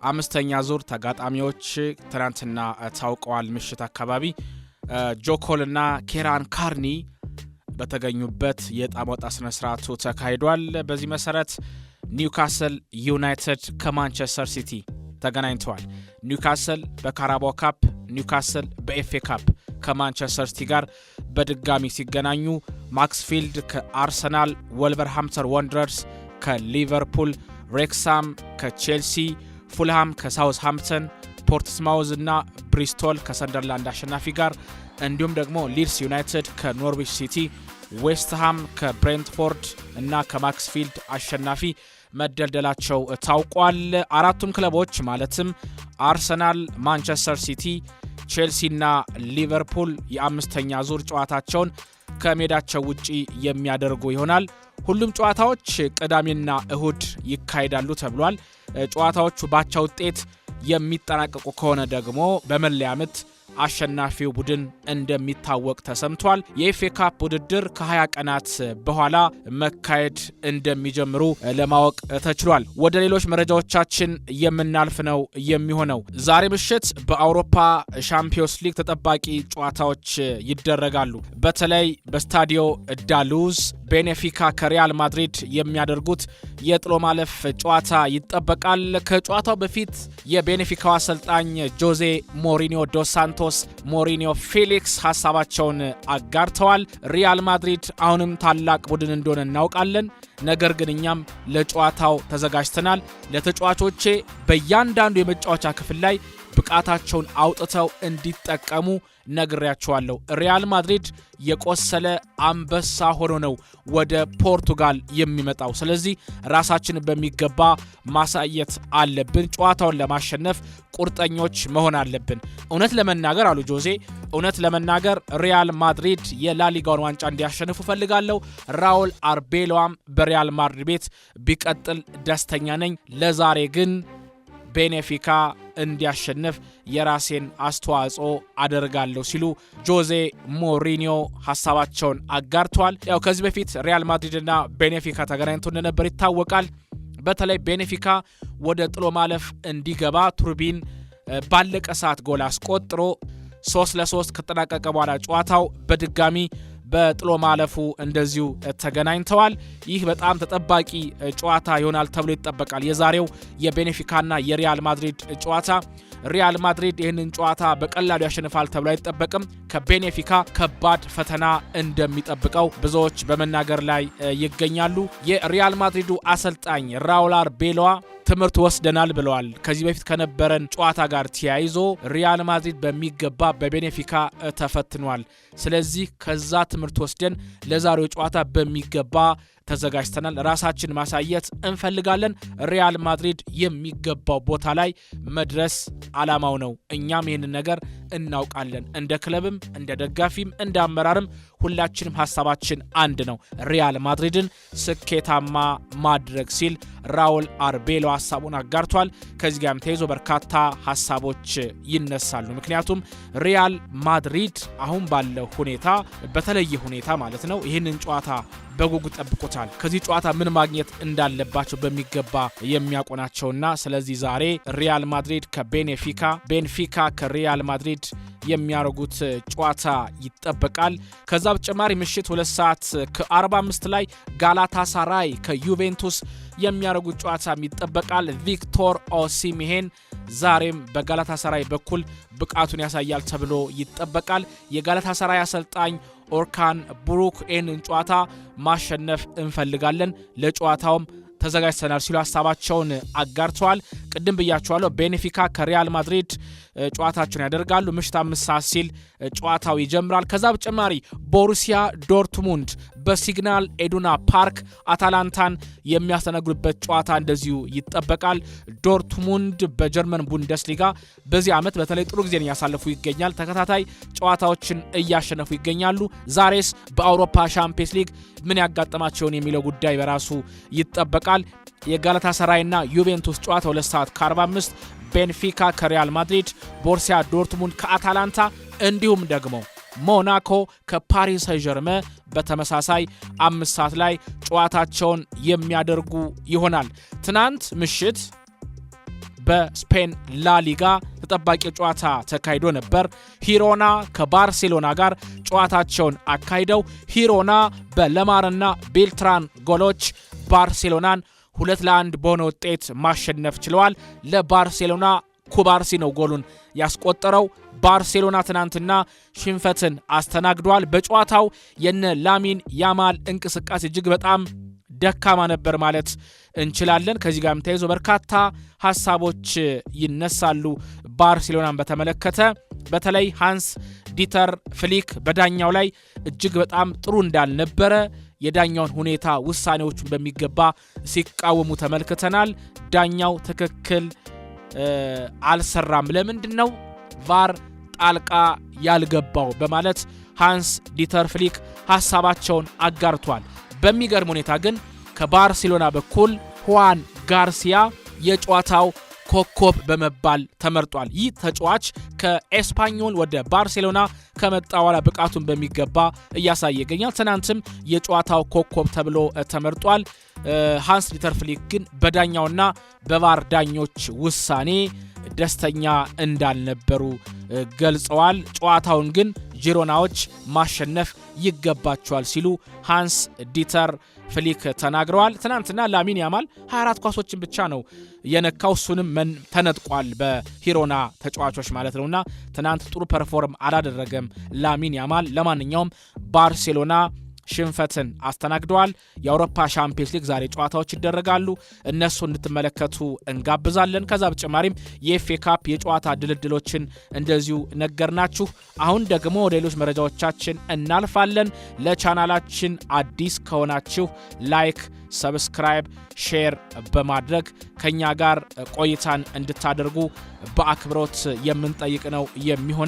አምስተኛ ዙር ተጋጣሚዎች ትናንትና ታውቀዋል። ምሽት አካባቢ ጆኮልና ኬራን ካርኒ በተገኙበት የዕጣ ማውጣት ስነ ስርዓቱ ተካሂዷል። በዚህ መሰረት ኒውካስል ዩናይትድ ከማንቸስተር ሲቲ ተገናኝተዋል። ኒውካስል በካራባኦ ካፕ፣ ኒውካስል በኤፍኤ ካፕ ከማንቸስተር ሲቲ ጋር በድጋሚ ሲገናኙ ማክስፊልድ ከአርሰናል፣ ወልቨርሃምፕተን ወንደረርስ ከሊቨርፑል፣ ሬክሳም ከቼልሲ፣ ፉልሃም ከሳውዝሃምፕተን፣ ፖርትስማውዝ እና ብሪስቶል ከሰንደርላንድ አሸናፊ ጋር እንዲሁም ደግሞ ሊድስ ዩናይትድ ከኖርዊች ሲቲ፣ ዌስትሃም ከብሬንትፎርድ እና ከማክስፊልድ አሸናፊ መደልደላቸው ታውቋል። አራቱም ክለቦች ማለትም አርሰናል፣ ማንቸስተር ሲቲ፣ ቼልሲ እና ሊቨርፑል የአምስተኛ ዙር ጨዋታቸውን ከሜዳቸው ውጪ የሚያደርጉ ይሆናል። ሁሉም ጨዋታዎች ቅዳሜና እሁድ ይካሄዳሉ ተብሏል። ጨዋታዎቹ ባቻ ውጤት የሚጠናቀቁ ከሆነ ደግሞ በመለያ ምት አሸናፊው ቡድን እንደሚታወቅ ተሰምቷል። የኤፍኤ ካፕ ውድድር ከ20 ቀናት በኋላ መካሄድ እንደሚጀምሩ ለማወቅ ተችሏል። ወደ ሌሎች መረጃዎቻችን የምናልፍ ነው የሚሆነው። ዛሬ ምሽት በአውሮፓ ሻምፒዮንስ ሊግ ተጠባቂ ጨዋታዎች ይደረጋሉ። በተለይ በስታዲዮ ዳሉዝ ቤኔፊካ ከሪያል ማድሪድ የሚያደርጉት የጥሎ ማለፍ ጨዋታ ይጠበቃል። ከጨዋታው በፊት የቤኔፊካው አሰልጣኝ ጆዜ ሞሪኒዮ ዶስ ሳንቶስ ሞሪኒዮ ፌሊክስ ሐሳባቸውን አጋርተዋል። ሪያል ማድሪድ አሁንም ታላቅ ቡድን እንደሆነ እናውቃለን፣ ነገር ግን እኛም ለጨዋታው ተዘጋጅተናል። ለተጫዋቾቼ በእያንዳንዱ የመጫወቻ ክፍል ላይ ብቃታቸውን አውጥተው እንዲጠቀሙ ነግሬያቸዋለሁ። ሪያል ማድሪድ የቆሰለ አንበሳ ሆኖ ነው ወደ ፖርቱጋል የሚመጣው። ስለዚህ ራሳችን በሚገባ ማሳየት አለብን። ጨዋታውን ለማሸነፍ ቁርጠኞች መሆን አለብን። እውነት ለመናገር አሉ ጆዜ፣ እውነት ለመናገር ሪያል ማድሪድ የላሊጋውን ዋንጫ እንዲያሸንፉ ፈልጋለሁ። ራውል አርቤሎዋም በሪያል ማድሪድ ቤት ቢቀጥል ደስተኛ ነኝ። ለዛሬ ግን ቤኔፊካ እንዲያሸንፍ የራሴን አስተዋጽኦ አደርጋለሁ ሲሉ ጆዜ ሞሪኒዮ ሐሳባቸውን አጋርተዋል። ያው ከዚህ በፊት ሪያል ማድሪድና ቤኔፊካ ተገናኝቶ እንደነበር ይታወቃል። በተለይ ቤኔፊካ ወደ ጥሎ ማለፍ እንዲገባ ቱርቢን ባለቀ ሰዓት ጎል አስቆጥሮ 3-3 ከተጠናቀቀ በኋላ ጨዋታው በድጋሚ በጥሎ ማለፉ እንደዚሁ ተገናኝተዋል። ይህ በጣም ተጠባቂ ጨዋታ ይሆናል ተብሎ ይጠበቃል። የዛሬው የቤኔፊካና የሪያል ማድሪድ ጨዋታ ሪያል ማድሪድ ይህንን ጨዋታ በቀላሉ ያሸንፋል ተብሎ አይጠበቅም። ከቤኔፊካ ከባድ ፈተና እንደሚጠብቀው ብዙዎች በመናገር ላይ ይገኛሉ። የሪያል ማድሪዱ አሰልጣኝ ራውል አርቤሎዋ ትምህርት ወስደናል ብለዋል። ከዚህ በፊት ከነበረን ጨዋታ ጋር ተያይዞ ሪያል ማድሪድ በሚገባ በቤኔፊካ ተፈትኗል። ስለዚህ ከዛ ትምህርት ወስደን ለዛሬው ጨዋታ በሚገባ ተዘጋጅተናል። ራሳችን ማሳየት እንፈልጋለን። ሪያል ማድሪድ የሚገባው ቦታ ላይ መድረስ አላማው ነው። እኛም ይህንን ነገር እናውቃለን። እንደ ክለብም እንደ ደጋፊም እንደ አመራርም ሁላችንም ሐሳባችን አንድ ነው፣ ሪያል ማድሪድን ስኬታማ ማድረግ ሲል ራውል አርቤሎ ሐሳቡን አጋርቷል። ከዚህ ጋርም ተይዞ በርካታ ሐሳቦች ይነሳሉ። ምክንያቱም ሪያል ማድሪድ አሁን ባለው ሁኔታ በተለየ ሁኔታ ማለት ነው ይህንን ጨዋታ በጉጉት ጠብቆታል። ከዚህ ጨዋታ ምን ማግኘት እንዳለባቸው በሚገባ የሚያቆናቸውና ስለዚህ ዛሬ ሪያል ማድሪድ ከቤኔፊካ፣ ቤንፊካ ከሪያል ማድሪድ የሚያደርጉት ጨዋታ ይጠበቃል። ከዛ በተጨማሪ ምሽት 2:45 ላይ ጋላታሳራይ ከዩቬንቱስ የሚያደርጉት ጨዋታ ይጠበቃል። ቪክቶር ኦሲሜሄን ዛሬም በጋላታሳራይ በኩል ብቃቱን ያሳያል ተብሎ ይጠበቃል። የጋላታሳራይ አሰልጣኝ ኦርካን ቡሩክ ይህንን ጨዋታ ማሸነፍ እንፈልጋለን፣ ለጨዋታውም ተዘጋጅተናል ሲሉ ሐሳባቸውን አጋርተዋል። ቅድም ብያቸዋለሁ። ቤኔፊካ ከሪያል ማድሪድ ጨዋታቸውን ያደርጋሉ። ምሽት 5 ሰዓት ሲል ጨዋታው ይጀምራል። ከዛ በተጨማሪ ቦሩሲያ ዶርትሙንድ በሲግናል ኢዱና ፓርክ አታላንታን የሚያስተናግዱበት ጨዋታ እንደዚሁ ይጠበቃል። ዶርትሙንድ በጀርመን ቡንደስሊጋ በዚህ ዓመት በተለይ ጥሩ ጊዜን እያሳለፉ ይገኛል። ተከታታይ ጨዋታዎችን እያሸነፉ ይገኛሉ። ዛሬስ በአውሮፓ ሻምፒዮንስ ሊግ ምን ያጋጠማቸውን የሚለው ጉዳይ በራሱ ይጠበቃል። የጋላታሳራይና ዩቬንቱስ ጨዋታ 2:45፣ ቤንፊካ ከሪያል ማድሪድ፣ ቦሩሲያ ዶርትሙንድ ከአታላንታ እንዲሁም ደግሞ ሞናኮ ከፓሪስ ሰን-ዠርመን በተመሳሳይ 5 ሰዓት ላይ ጨዋታቸውን የሚያደርጉ ይሆናል። ትናንት ምሽት በስፔን ላሊጋ ተጠባቂ ጨዋታ ተካሂዶ ነበር። ሂሮና ከባርሴሎና ጋር ጨዋታቸውን አካሂደው ሂሮና በለማርና ቤልትራን ጎሎች ባርሴሎናን 2-1 በሆነ ውጤት ማሸነፍ ችለዋል። ለባርሴሎና ኩባርሲ ነው ጎሉን ያስቆጠረው። ባርሴሎና ትናንትና ሽንፈትን አስተናግዷል። በጨዋታው የነ ላሚን ያማል እንቅስቃሴ እጅግ በጣም ደካማ ነበር ማለት እንችላለን። ከዚህ ጋርም ተያይዞ በርካታ ሐሳቦች ይነሳሉ። ባርሴሎናን በተመለከተ በተለይ ሃንስ ዲተር ፍሊክ በዳኛው ላይ እጅግ በጣም ጥሩ እንዳልነበረ የዳኛውን ሁኔታ ውሳኔዎቹን በሚገባ ሲቃወሙ ተመልክተናል። ዳኛው ትክክል አልሰራም፣ ለምንድነው ቫር ጣልቃ ያልገባው በማለት ሃንስ ዲተር ፍሊክ ሐሳባቸውን አጋርቷል። በሚገርም ሁኔታ ግን ከባርሴሎና በኩል ሁዋን ጋርሲያ የጨዋታው ኮከብ በመባል ተመርጧል። ይህ ተጫዋች ከኤስፓኞል ወደ ባርሴሎና ከመጣ በኋላ ብቃቱን በሚገባ እያሳየ ይገኛል። ትናንትም የጨዋታው ኮከብ ተብሎ ተመርጧል። ሃንስ ዲተር ፍሊክ ግን በዳኛውና በቫር ዳኞች ውሳኔ ደስተኛ እንዳልነበሩ ገልጸዋል። ጨዋታውን ግን ጂሮናዎች ማሸነፍ ይገባቸዋል ሲሉ ሃንስ ዲተር ፍሊክ ተናግረዋል። ትናንትና ላሚን ያማል 24 ኳሶችን ብቻ ነው የነካው፣ እሱንም ተነጥቋል በሂሮና ተጫዋቾች ማለት ነውና ትናንት ጥሩ ፐርፎርም አላደረገም ላሚን ያማል። ለማንኛውም ባርሴሎና ሽንፈትን አስተናግደዋል። የአውሮፓ ሻምፒዮንስ ሊግ ዛሬ ጨዋታዎች ይደረጋሉ፣ እነሱ እንድትመለከቱ እንጋብዛለን። ከዛ በተጨማሪም የኤፍኤ ካፕ የጨዋታ ድልድሎችን እንደዚሁ ነገርናችሁ። አሁን ደግሞ ወደ ሌሎች መረጃዎቻችን እናልፋለን። ለቻናላችን አዲስ ከሆናችሁ ላይክ፣ ሰብስክራይብ፣ ሼር በማድረግ ከኛ ጋር ቆይታን እንድታደርጉ በአክብሮት የምንጠይቅ ነው የሚሆነው።